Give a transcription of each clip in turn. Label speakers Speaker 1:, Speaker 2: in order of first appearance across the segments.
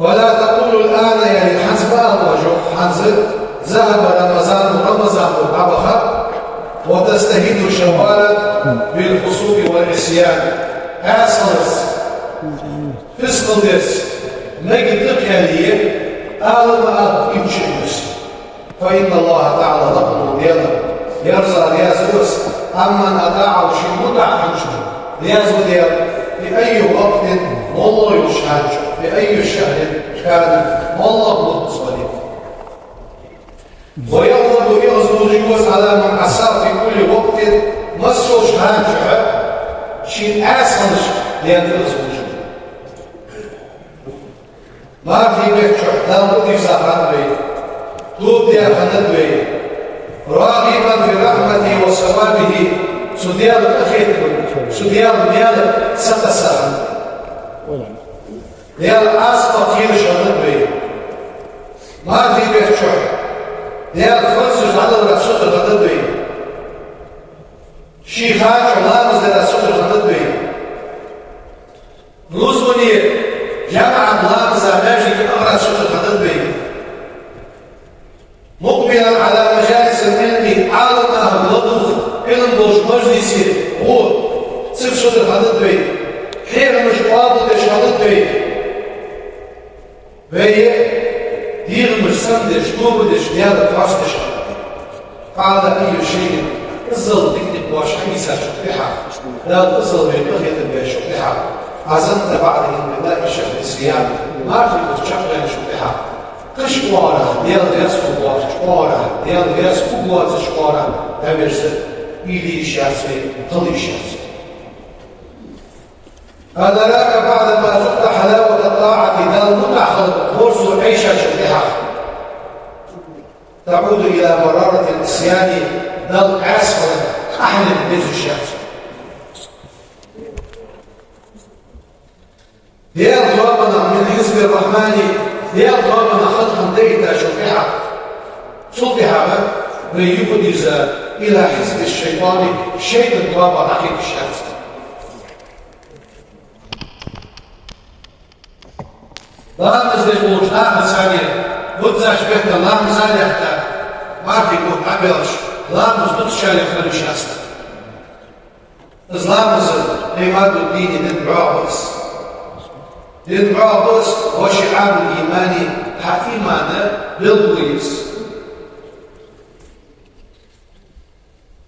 Speaker 1: ولا تقولوا الآن يعني حسب وجه حسب ذهب رمضان وطبخ وتستهين شوالا بالفسوق والعصيان. Asshole, fiscalness, negative كالية أعلم يمشيش. فإن الله تعالى ربنا دياله يرزق ليزوس أمن أطاعه شيء متع حنشه ليزوس ديال في أي وقت والله يشهد في أي شهر كان والله متصلي ويغضب يغزوز على من عصى في كل وقت مسوا شهاد شيء أسهل ليغزوز ما في بيت لا بد يسافر به توب ديال خلد به راغبا في رحمته وثوابه سديال الأخير سديال ديال ستسا ديال أسقط خير شغل به ما في بيت ديال فرنسوس على الرسول خلد به شيخات ولامز الرسول خلد به نوزوني جامعة لامز ماجي الرسول خلد به مقبلا على مجالس العلم عالمها بلطف علم بوش مجلسي هو سكسوت الخلط بي خير مش قابل تشخلط بي بي دير مش سندش نوبدش ديال فاس تشخلط قال أي شيء الظل تكتب واش حيسا شطيحة لا تصل بيقضية البيع شطيحة عزمت بعدهم بالله الشهر السيام ما في تشخلين شطيحة Kışkvara, diğer skublar, diğer skublar skublar, emirse iyiliği şahsı, kılı şahsı. أدراك بعد ما ذقت حلاوة الطاعة ذا المتعة فرص عيشة شريحة تعود إلى مرارة الإسيان ذا الأسفل أحلى بيز الشخص. ديال ضربنا من حزب الرحمن ديال ضربنا خلقا ديتا شريحة صبح ليقدز إلى حزب الشيطان شيء الضرب رحيق الشخص. لامز لجوش لامز ثانية بتزاش بيتا لامز ثانية حتى ما في يقول عبيرش لامز بتشاري خلي شخص لامز عماد الدين ندعوه بس ندعوه بس هو شعار الإيمان حإيمانه بالبوليس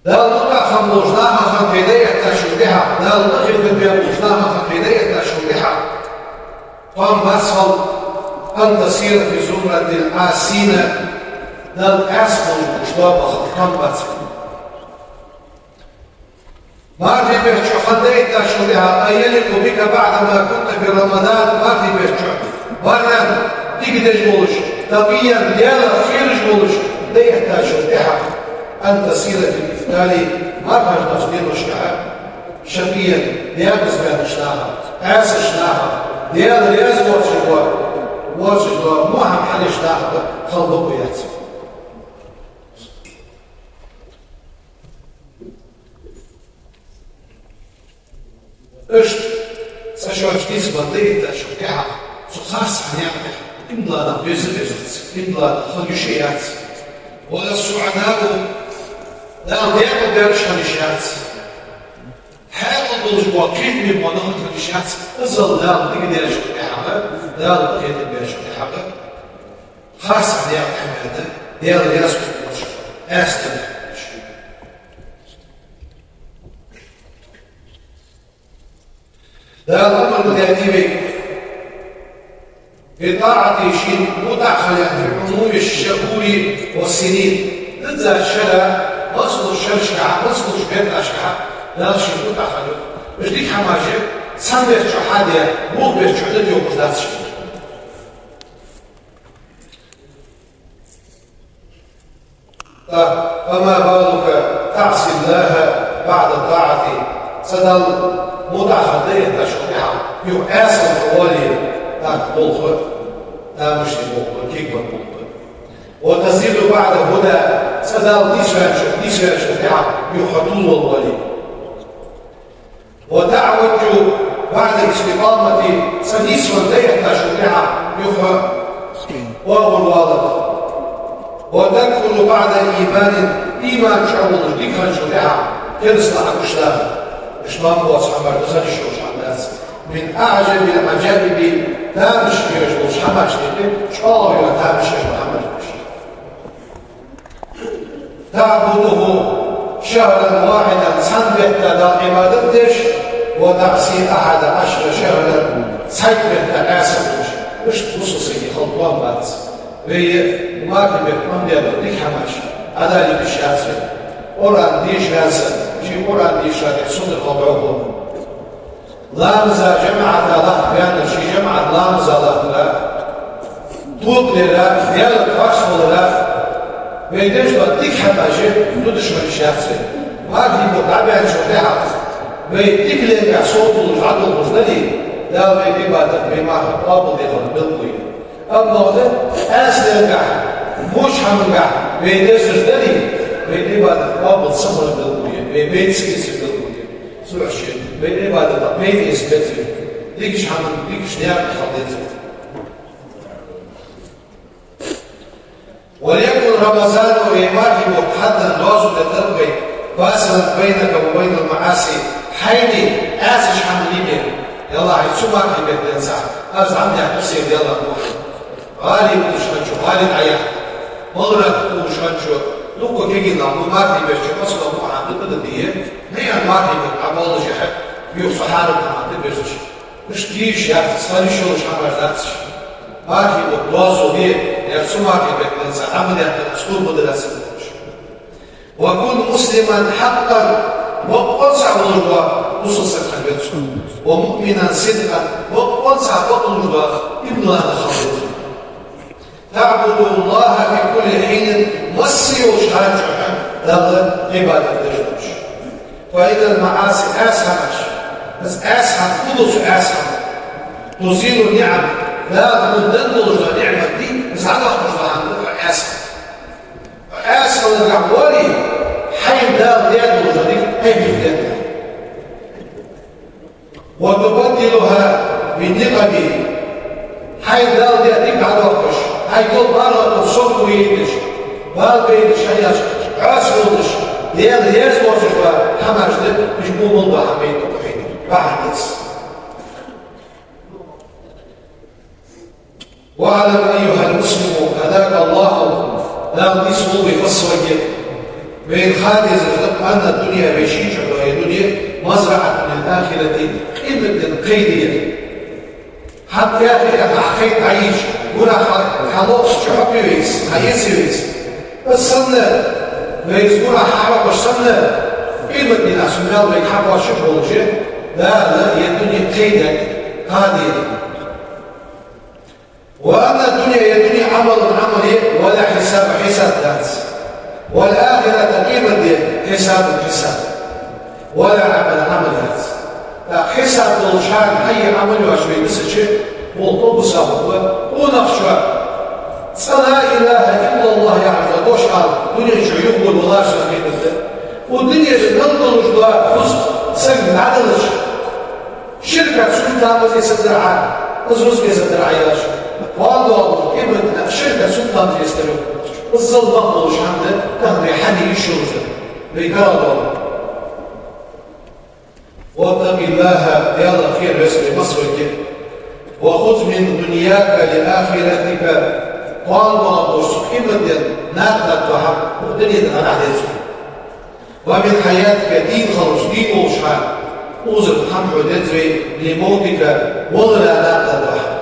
Speaker 1: لا نقع خموش لا مخم في دية تشبيحة لا نقف ببيروش لا مخم في دية تشبيحة قام أسفل أن تصير في زمرة العاسين دل أسفل مشتوى قام أسفل ما في بيرشو خديت أشهرها أيلك بك بعدما كنت في رمضان ما في بيرشو برا تقدر جولش طبيا ديالا خير جولش لا يحتاج شرطها أن تصير في الإفطار ما فيش تصدير الشعب شقيا ديابس بين الشناها أس الشناها ديال رياض واجد ما هم حلش داخل خلبه ياتي اشت ساشوش ديس بطيت شوكها خاص يعني امضى بيزرز امضى خليشيات ولا السعداء لا ديال بيرش خليشيات حاول بالجوا كيف من مناطق الشات الظل لا تقدر شو حاجه لا تقدر شو حاجه خاص عليها هذا ديال ياسك استن ده الامر الترتيبي بطاعة شيء مدخل في عموم الشهور والسنين نزل الشرع وصل الشرشعة وصل شبيت الاشعة لا شيء متأخر مش ديك حماجة سامبير شو حادية مو بير شو حدد يوم ثلاث شهور فما بالك تعصي الله بعد الطاعة سدل متأخر ديت تشريعها يؤاسر الأولي بلخ لا مش بلخ كيك بلخ وتزيد بعد هدى سدل ديش شريعها يحطون الأولي وتعوج بعد الاستقامة سديس ولديها شجاعة يخرج وهو الواضح وتذكر بعد إيمان شعور ذكرا شجاعة كنسل عن إشلام هو أصحاب تخرج الناس من أعجب العجائب تامش يجوز حماش شعور تامش محمد تعبده شهرا واحدا سنبت عبادتش وتعصي 11 شهرا سيبت أسفش مش خصوصي خلطان بس وهي ما كبت من ديالو ديك حماش هذا اللي بالشاسر أوران ديش هاسا شي أوران ديش هذا صدق وضعه لامزة جمعة الله بيانا شي جمعة لامزة الله لا طوب لله ديالك فاشل له ويدش وديك حماشي ندش من الشاسر ما كبت متعبين شو تعب ويديك لك صوت العدو المزدلي لا ويدي بعد بما قابل يخل بالقوي أما هذا أسلم قاع مش حمل قاع ويدي سجدلي ويدي بعد قابل صبر بالقوي ويدي سكيس بالقوي سوى الشيء ويدي بعد ويدي سكيس ديكش حمل ديكش نياب خليته وليكن رمضان وإيمانه حتى نوازل للتربي فاصلا بينك وبين المعاصي حيني آسش حمليني يلا عيشوما في بيت الإنسان أرز عمدي حسين يلا نروح غالي وتشغنشو غالي عيا مغرق وتشغنشو لوكو كيجي نعمل ما في بيت أصلا مو عم تبدأ هي ما في بيت عمال جحد بيوصل حالك عم تبدأ مش تيجي يا صار شو مش عم برداتش ما في بيت لازو هي يرسوما في بيت الإنسان عمدي أسلوب مدرسة وكن مسلما حقا وقنصع ضربا خصوصا خلبته ومؤمنا صدقا وقنصع ضربا ابن هذا خلبته تعبد الله في كل حين مصي وشهاجها هذا عبادة الجوش فإذا المعاصي أسهمش بس أسهم خلص أسهم تزيل النعم لا تدل النعمة دي بس هذا أخرج عنه أسهم أسهم الرعوالي حين دار يده وجديد حين يده وتبدلها بالنقب حين دار يديك على وقش حين يقول بارا تصوت ويدش بار بيدش حياش عاسودش ديال يزوجش وحماش ده مش بوم الله حميد وحيد بعدس واعلم أيها المسلم هداك الله لا تسمو بفصوى بين خالد أن الدنيا بيشيش وهي الدنيا مزرعة من الآخرة إبن قيدية حتى يأتي أخيط عيش ولا خلاص شعب يويس عيس يويس بس صنع ويزبون حرق وصنع إبن من أسمال ويحرق شبه وجه لا هي الدنيا قيدة قادية وأن الدنيا هي الدنيا عمل ولا حساب ذات والآخرة قيمة حساب ولا عمل ذات حساب الشان أي عمل وشوي بسجه والطب صابه ونخشى لا إله إلا الله يعرف دوش قال دنيا شو يقول والله سبحانه والدنيا تنظر جوا فزق سجن عدلش شركة سلطان وزي سدرعة أزرز بي سدرعياش والله قيمة شركة سلطان في يستلو الظلمة ملوش عنده كان بيحني يشوزه بيقرضه واتق الله يلا خير بس بمصرك وخذ من دنياك لآخرتك قال الله سبحانه ناقلت وحق والدنيا تغنى عليك ومن حياتك دين خلص دين وشحان وزر حمح ودزوي لموتك وغلا ناقلت وحق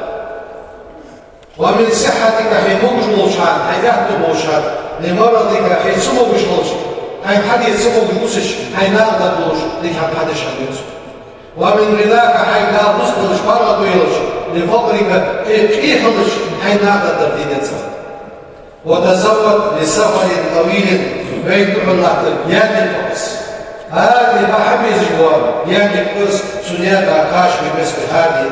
Speaker 1: ومن صحتك حين مجمع وشحان حيات وشحان لمرضك حين سمو بشلوش حين حد يسمو بموسش حين ناقلت وش لك حد شغلوش ومن غذاك حين لا مصدرش مرض ويلش لفقرك كيف خلش حين ناقلت دردين وتزود لسفر طويل بين الله يعني القدس هذه بحمي جوار يعني القدس سنيات عكاش بمثل هذه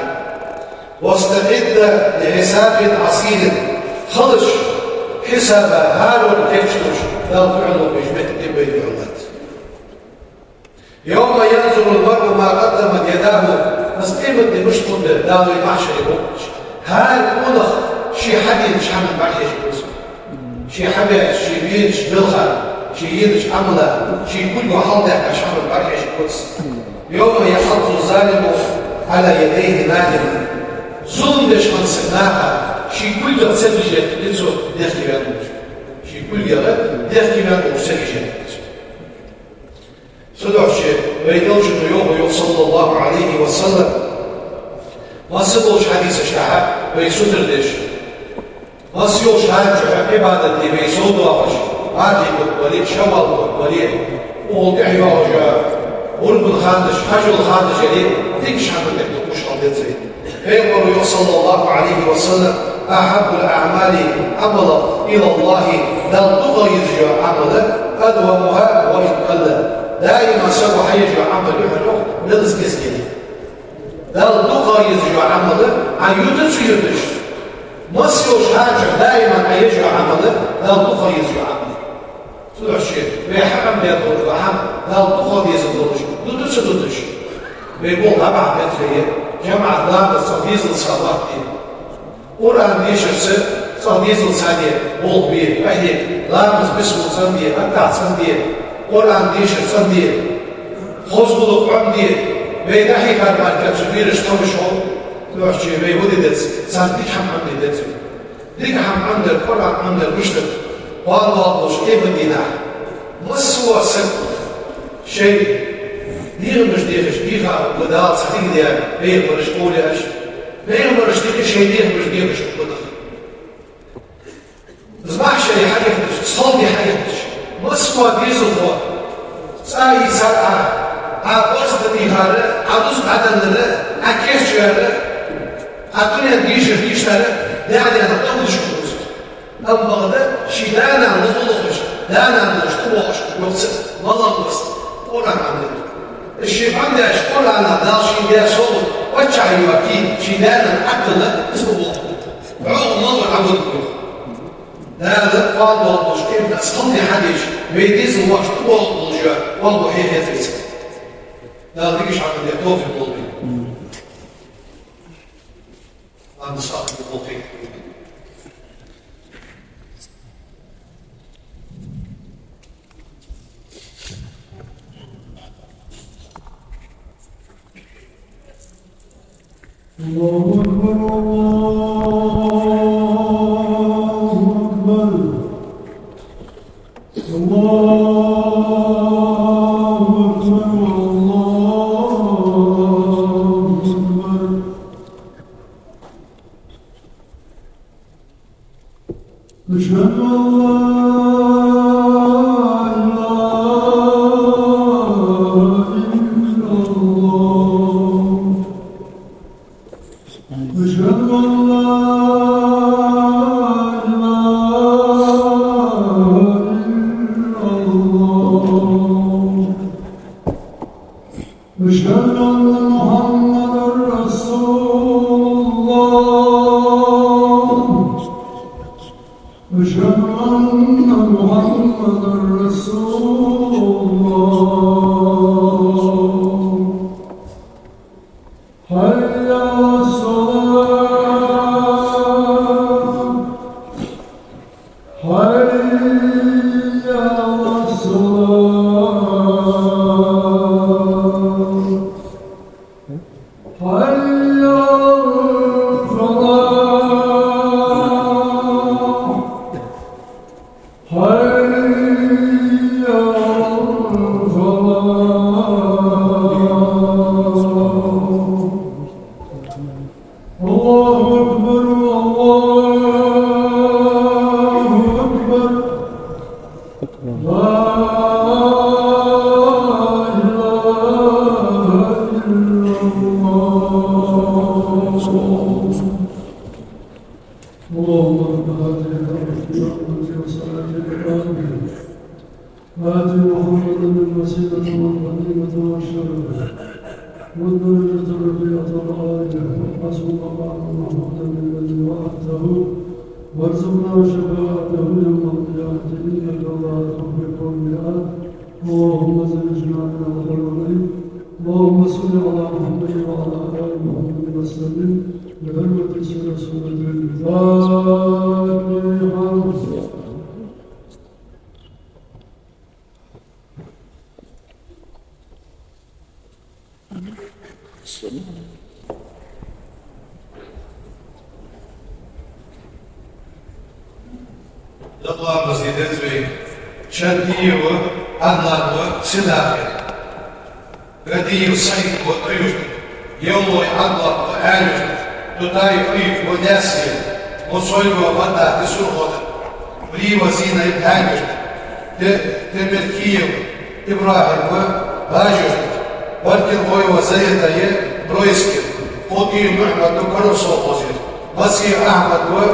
Speaker 1: واستعد لحساب عصير خلش حساب هارون كيشتوش لا تعلم بجمة بين العلمات يوم ينظر المرء ما قدمت يداه بس قيمة دي مش مدة داوي معشر يبوش هاي أولخ شي حديد مش حمل بعيش بس شي حبيش شي بيدش بالخل شي يدش عمله شي كل وحلده مش حمل بعيش بس يوم يحط الظالم على يديه نادما ظلم ليش منصبناها شي كل يوم سلجة لتسو داخل يدوش شي كل يوم داخل يدوش سلجة صدق شيء ويدوش اليوم صلى الله عليه وسلم ما سبوش حديث الشعب ويسودر ليش ما سيوش هاي عبادة دي ويسود وافش هاتي وليد شوال وليد ووضع يواجه ولبن خاندش حجو الخاندش يلي ديكش حمد لك مش قضيت زي فيقول صلى الله عليه وسلم أحب الأعمال عملا إلى الله لا تغيظ عملا أدومها وإن قل دائما سوى حيجوا عمل يحلو لرزق سكين لا تغيظ عملا عن يدش مصيوش حاجة دائما حيجوا عملا لا تغيظ عملا تدعو شيء ويحكم بيقول وحم لا تغيظ دودش بيقول أبع بيت جمع دام الصديز الصلاة دي قرآن ديشرس صديز الصديق بول بيه فهي لامس بسم صديق أبتع صديق قرآن ديشر صديق خزبط عمدي بيدحي كارمان كبسبير اشتوش هو تلوحشي بيودي دتس صديق حم عمدي دتس ديك حم عمد القرآن عمد المشتر والله وش كيف دينا مسوى سب شيء دير مش ديرش ديها ودار صحيح ديال بيه مرش قولي اش بيه مرش ديرش شيء دير مش ديرش ودخ زباح شيء حاجة صلي حاجة مسوى ديزل هو ساي ساعة عبوس ديها عبوس بعدن لا عكيش لا عطوني ديش لا ده عادي انا اول شكوز اما ده شيدانا نطلقش دانا نشكوش وقت والله بس قران عندنا الشيء عندي أشكر على داشين يا صوت وجع يوكيل شدانا حتى لا اسمه عوض الله عبد لا قال والله كيف أصلي حديش بيديز الوقت والله جاء والله هي فيس لا ديكش عبد يتوفي قلبي عند صاحب التوفيق
Speaker 2: الله أكبر أشهد أن اللهم صل على محمد وعلى آل محمد وسلم بحرمة سورة الفاتحة.
Speaker 1: Duamız edeceğiz. Şantiyo Allah'ı silahı. Radiyyu sayı bu tüyüz. Yolu Allah'ı elüz. Tutayı uyuk bu nesil. Musoylu vada tisurhod. Briva zina ibhanüz. Temerkiyev İbrahim ve Hacüz. Barkil boyu ve zayetayı Broiskir. Kodiyu Muhammed ve Karusofozir. Masih Ahmet ve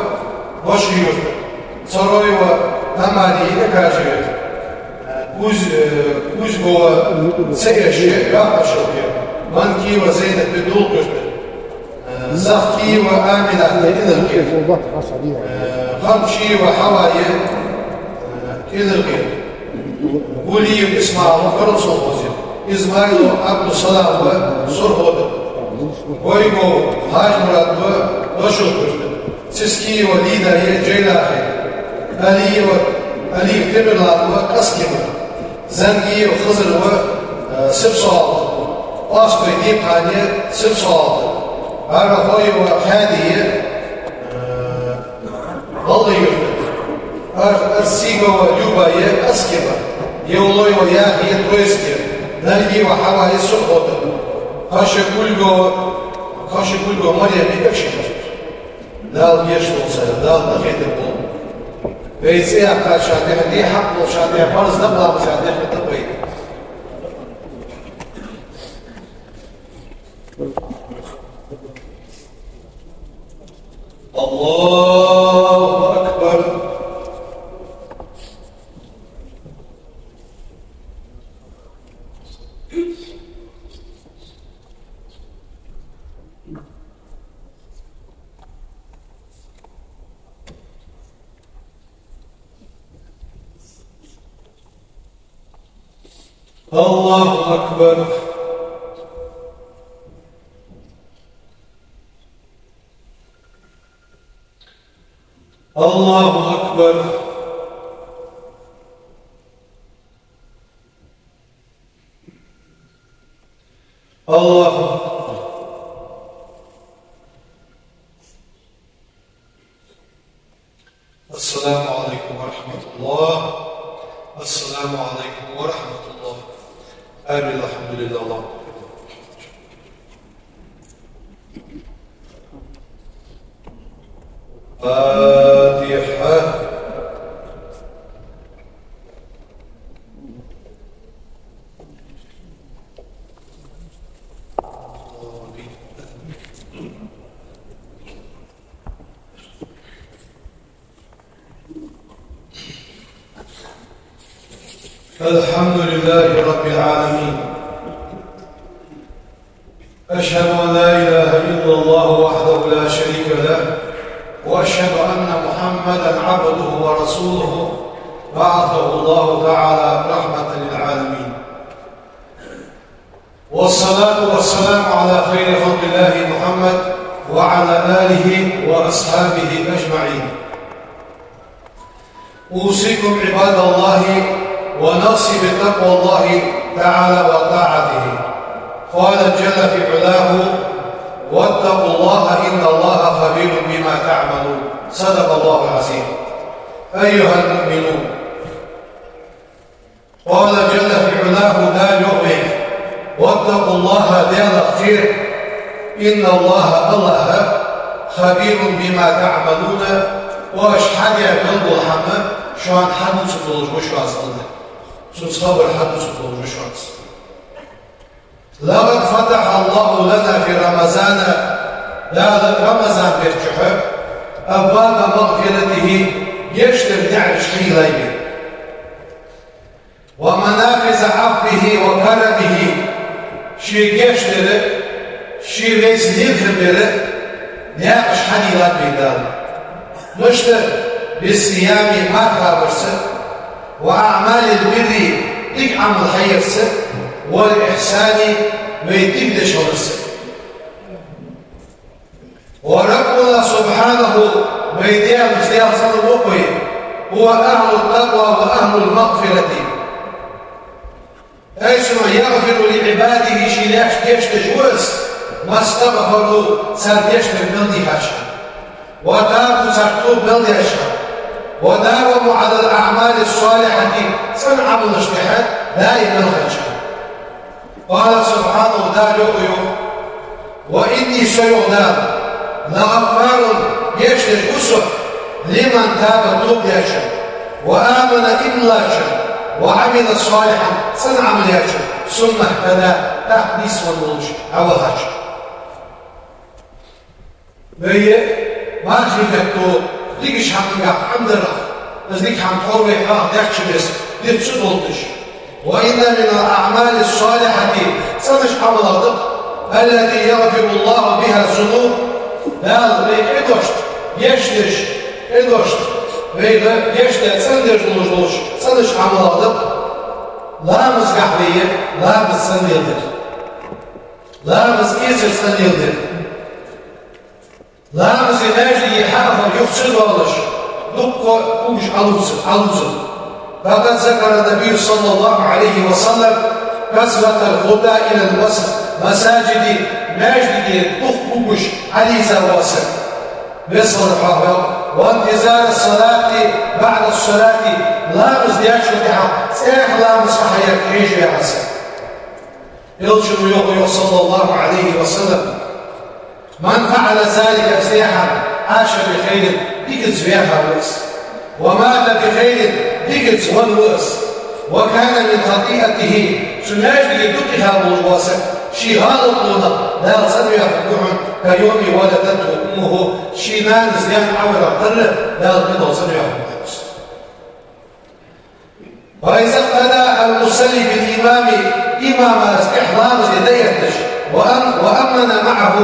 Speaker 1: Başıyüz. Сороева Тамари кажет, Узгова Цегаши, Рахашелки, Манкива Зейда Педулкушт, Захкиева Амина Идерки, Хамчиева Хавайи Идерки, Гулиев Исмаил Карусовози, Измайлу Абдусалава Сургода, Ойго Хажмурат Вашукушт, Цискиева Лида Джейлахи, Ali Demirlan ve Kaskima, Zengiye Hızır ve Sipsaldı, Asbey Diphani Sipsaldı, Arahoy ve Hadiye Vallayyurdu, Arsigo ve Ljubaye Kaskima, Yevloy ve Yahiye Troyski, Nergi ve Havayi Surhodu, Kaşıkulgo Maryami Ekşikar, Dal Yeşil olsaydı, Dal Nakhedir bol. Veysiye karşıya diye hak oluşan diye yaparız da bulamaz diye kıtırmayın. Allahu Ekber. Allahu Ekber. Allahu Ekber. Allahu Esselamu Aleyküm ve Rahmetullah. Esselamu Aleyküm ve Rahmetullah. Elhamdülillah. Fatiha. الحمد لله رب العالمين. أشهد أن لا إله إلا الله وحده لا شريك له، وأشهد أن محمدا عبده ورسوله بعثه الله تعالى رحمة للعالمين. والصلاة والسلام على خير خلق الله محمد وعلى آله وأصحابه أجمعين. أوصيكم عباد الله ونفسي بتقوى الله تعالى وطاعته. قال جل في علاه: واتقوا الله إن الله خبير بما تعملون. صدق الله العظيم. أيها المؤمنون، قال جل في علاه لا يؤمن واتقوا الله ديال خير إن الله خبير بما تعملون. وأشهد يا قلب الحمد şu an hadis tutulmuş aslında. Susabır hadis tutulmuş aslında. لقد فتح الله لنا في رمضان رمضان برجحه أبواب مغفرته يشتر نعرش حيلين ومنافذ عفوه وكرمه شي يشتر شي ريس نيخبر نعرش حيلين بيدان نشتر بالصيام ما خابرس وأعمال البر إجعم الخيرس والإحسان ويتيب دش ورسل وربنا سبحانه ويديها مستيار صلى الله هو أهل التقوى وأهل المغفرة أيسما يغفر لعباده شلاش ديش تجوز ما استغفروا سار ديش تبني هاشا وتابوا سارتوب بلدي هاشا وداوموا على الأعمال الصالحة صنع من اجتهاد دائما الخشى قال سبحانه وتعالى وإني سيغنى لغفار يشتج أسر لمن تاب توب ياشا وآمن إلا شا وعمل صالحا صنع من ياشا ثم اهتدى تحديث والنوش أو هاشا بيه ماشي فكتو ديكش حقيقة حمد الله نزديك حمد حوري حق يحش بس دي بسدولتش وإن من الأعمال الصالحة سنش حمل التي يغفر الله بها الذنوب لا إدوشت يشتش إدوشت يشتش سندش سنش حمل لا مسقح بيه لا مسندر لا مسكيسر سندر لا مسيناجي يحافظ يفسد والش دقوا كوش علوزل فقد ذكر النبي صلى الله عليه وسلم كثرة الخطى إلى المساجد ماجد تخبوش عليزة واسع بيصل الحافظ وانتظار الصلاة بعد الصلاة لا مزدياش لها سيح لا مسحيك عيش يا حسن يلشم يوم صلى الله عليه وسلم من فعل ذلك سيحا عاش بخير ديكت زوياها الوس ومات بخير ديكت زوان الوس وكان من خطيئته سناج لدقها الواسع شهادة طولة لا صدر يفقعون كيوم ولدته أمه شينان زيان عور أقتل لا تقدر صدر يفقعون وإذا اقتدى المصلي بالإمام إمام استحلام زيديتش وأمن معه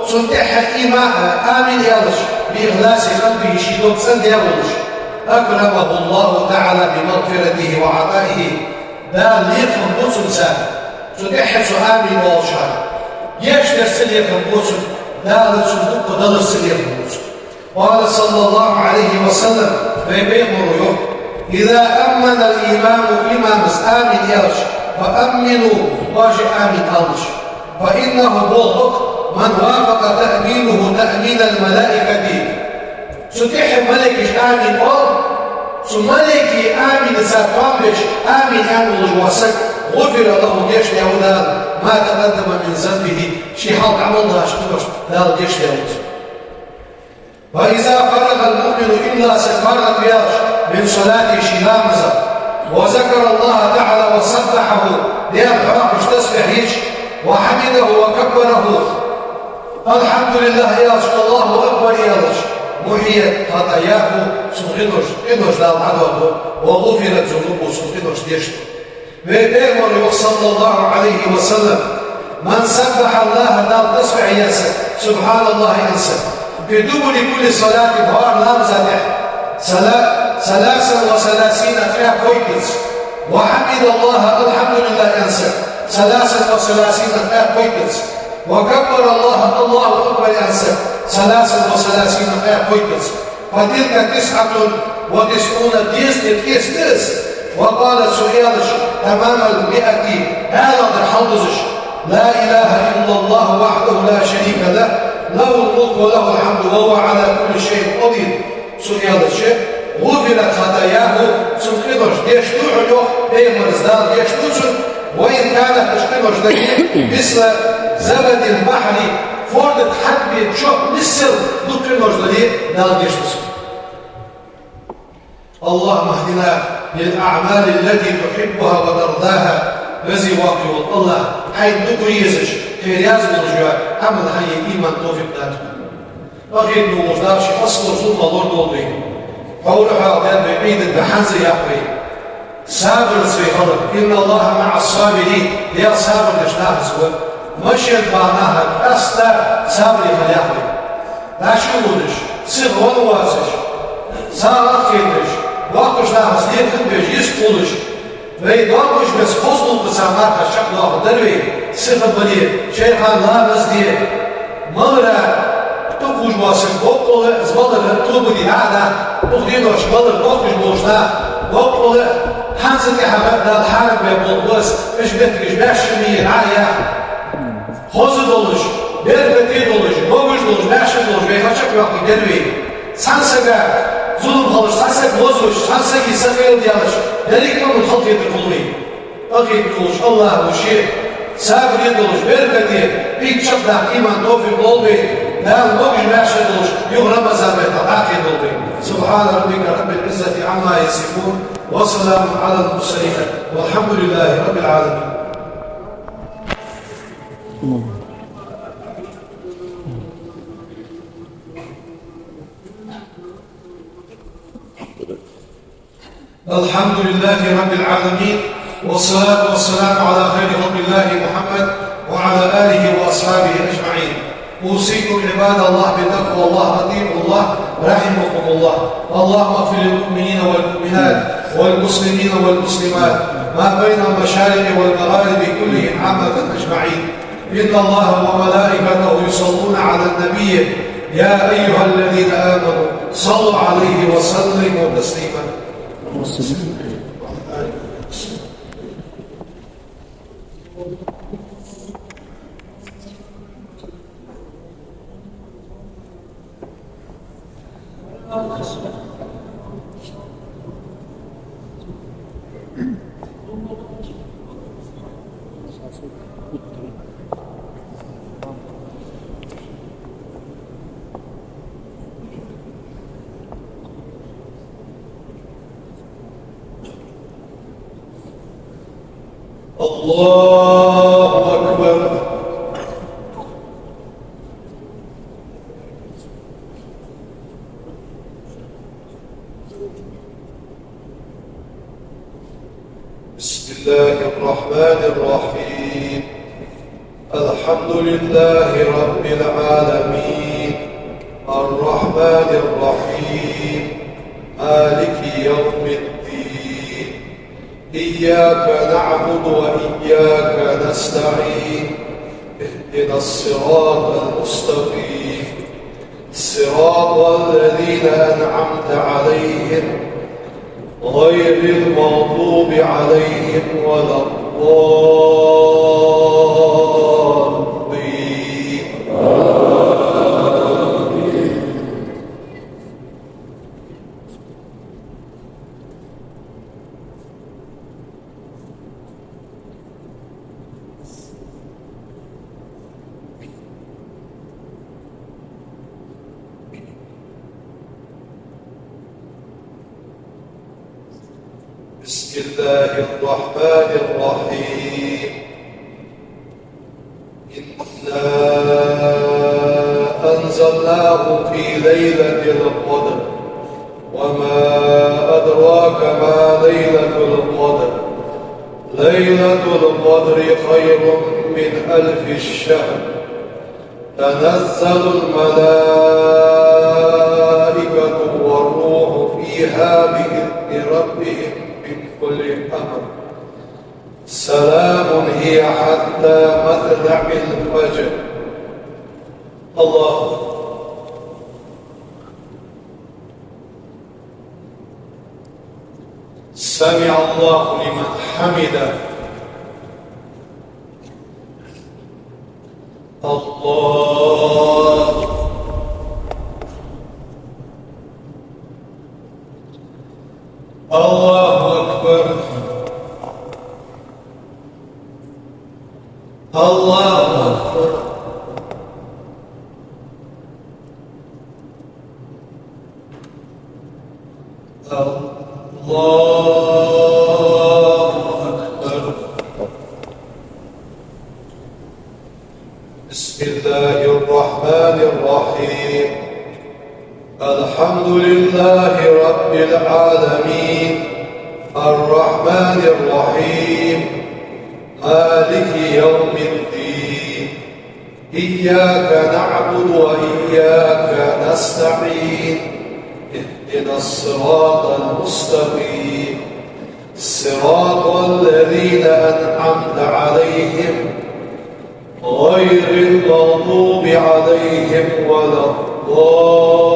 Speaker 1: سنتح الإمام آمن يالش بإخلاص قلبه شيدوك سند يالش أكرمه الله تعالى بمغفرته وعطائه دال يفهم بوسن سان سنتح سؤامن والشان يشتر سليكم بوسن دال سنتك دل سليكم بوسن قال صلى الله عليه وسلم بيبيمر يوم إذا أمن الإمام إمام آمن يالش فأمنوا واجه آمن ألش فإنه بوضك من وافق تأمينه تأمين الملائكة ستح ملكش آمن ملكي آمن ساتوامش آمن الجواسك غفر له جيش يهودا ما تقدم من ذنبه شي حلق عملنا اشتبش لا جيش يهودا وإذا فرغ المؤمن إلا سكبر الرياض من صلاة شلامزة وذكر الله تعالى وصدحه ليبحرق تسبح يش وحمده وكبره الحمد لله يا الله أكبر يا محيت خطاياه سنغدوش لا العدوى وغفرت ذنوبه سنغدوش ديشت ويبيمر صلى الله عليه وسلم من سبح الله دار تسبح ياسر سبحان الله ينسى في دبر كل صلاة بهار لام زادح 33 فيها كويتس وحمد الله الحمد لله ينسى 33 فيها كويتس وكبر الله أكبر ينسى 33 فيها كويتس فتلك 99 ديس وقال سؤالش تمام 100 هذا الحمدش لا إله إلا الله وحده لا شريك له له الملك وله الحمد وهو على كل شيء قدير سؤالش غفرت خطاياه سنقدرش ديشتوع له مرزدار ديشتوع وإن كانت تشتغلش دقيق مثل زبد البحر فوردت حد تشوف نسر دقيقش دقيق دار ديشتوع اللهم اهدنا للأعمال التي تحبها وترضاها وزي واقع الله حيث نقريزش خيرياز الرجوع عمل حي إيمان توفيق ذاته أغير نوزدارش أصل ظلم الله دولي قولها أبيان بعيد بحنز يحوي سابر سيخلق إن الله مع الصابرين يا سابر لشناها سوى مشيت بعناها أستا سابر يحوي لا شغلش سيغ ونواسش سارت خيرش وقتش ناها سليم خنبش يسقلش ويدوش بس خصوص بسامات الشكل أخضروي صفة بني شيخ الله مزدي مغرى تخرج واسم بطل زبالة توبدي هذا تخدينوش بطل بطل بوشنا بطل حانسة حبابنا الحرب يبطلوس مش بيتكش باشمية العالية خوزي دولش بيربتي دولش بوغش دولش باشم دولش بيخشك وقت جدوي سانسكا zulüm kalır, sansak bozmuş, sansak İsrail diyalış. Dedik mi bu halk yedirkulmayı? Halk yedirkulmuş, Allah bu şey, sabır yedirkulmuş, berkati, bir çapda iman, tofik olmayı, ben bu güç meşhur olmuş, yok Ramazan ve tatak yedirkulmayı. Subhane Rabbika Rabbil İzzeti amma yasifun, ve selamun alel murselin, velhamdülillahi Rabbil alemin. الحمد لله رب العالمين والصلاة والسلام على خير خلق الله محمد وعلى آله وأصحابه أجمعين. أوصيكم عباد الله بتقوى الله، أطيعوا الله رحمكم الله. اللهم اغفر للمؤمنين والمؤمنات والمسلمين والمسلمات ما بين المشارق والمغارب كلهم عامة أجمعين. إن الله وملائكته يصلون على النبي يا أيها الذين آمنوا صلوا عليه وسلموا تسليما. الله أكبر. بسم الله الرحمن الرحيم. الحمد لله رب العالمين الرحمن الرحيم مالك يوم الدين إياك نعبد وإياك نستعين اهدنا الصراط المستقيم صراط الذين أنعمت عليهم غير المغضوب عليهم ولا الضالين. بسم الله الرحمن الرحيم. إنا أنزلناه في ليلة القدر وما أدراك ما ليلة القدر ليلة القدر خير من 1000 شهر تنزل الملائكة والروح فيها بإذن ربهم من كل أمر سلام هي حتى مطلع الفجر. الله سمع الله لمن حمده. الله الله أكبر. الله أكبر. الله أكبر. بسم الله الرحمن الرحيم. الحمد لله رب العالمين الرحمن الرحيم مالك يوم الدين إياك نعبد وإياك نستعين اهدنا الصراط المستقيم صراط الذين أنعمت عليهم غير المغضوب عليهم ولا الضالين.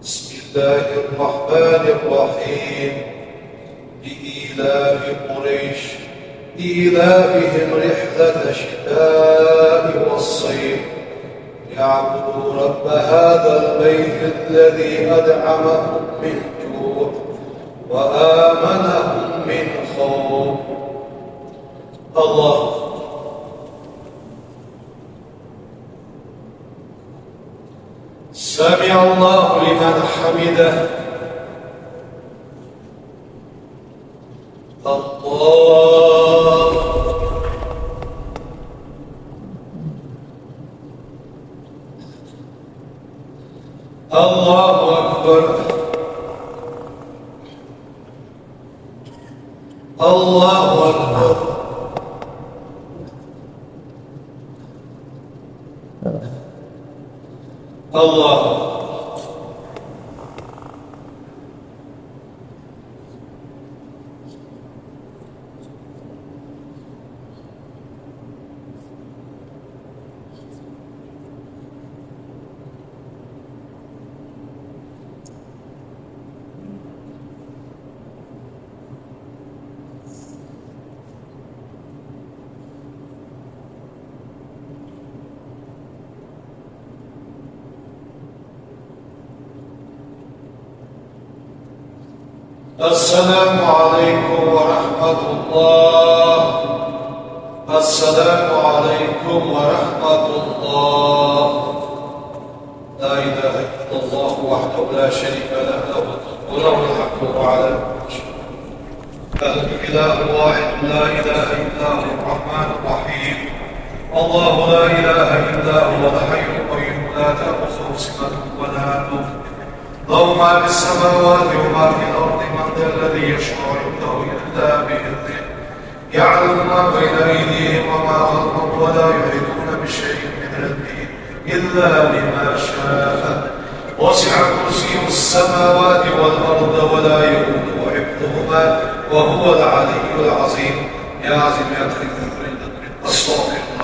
Speaker 1: بسم الله الرحمن الرحيم. لإيلاف قريش إيلافهم رحلة الشتاء والصيف ليعبدوا رب هذا البيت الذي أدعمهم من جوع وآمنهم من خوف. الله سمع الله لمن حمده. الله الله أكبر. الله أكبر. الله السلام عليكم ورحمة الله. السلام عليكم ورحمة الله. لا إله إلا الله وحده لا شريك له وله الحمد وعلى كل شيء. الإله الواحد لا إله إلا هو الرحمن الرحيم. الله لا إله إلا هو الحي القيوم لا تأخذه سنة ولا نوم له ما في السماوات وما في الأرض من ذا الذي يشفع عنده إلا بإذنه يعلم ما بين أيديهم وما خلفهم ولا يحيطون بشيء من علمه إلا بما شاء وسع كرسيه السماوات والأرض ولا يؤوده حفظهما وهو العلي العظيم. يا عظيم يا كريم استغفر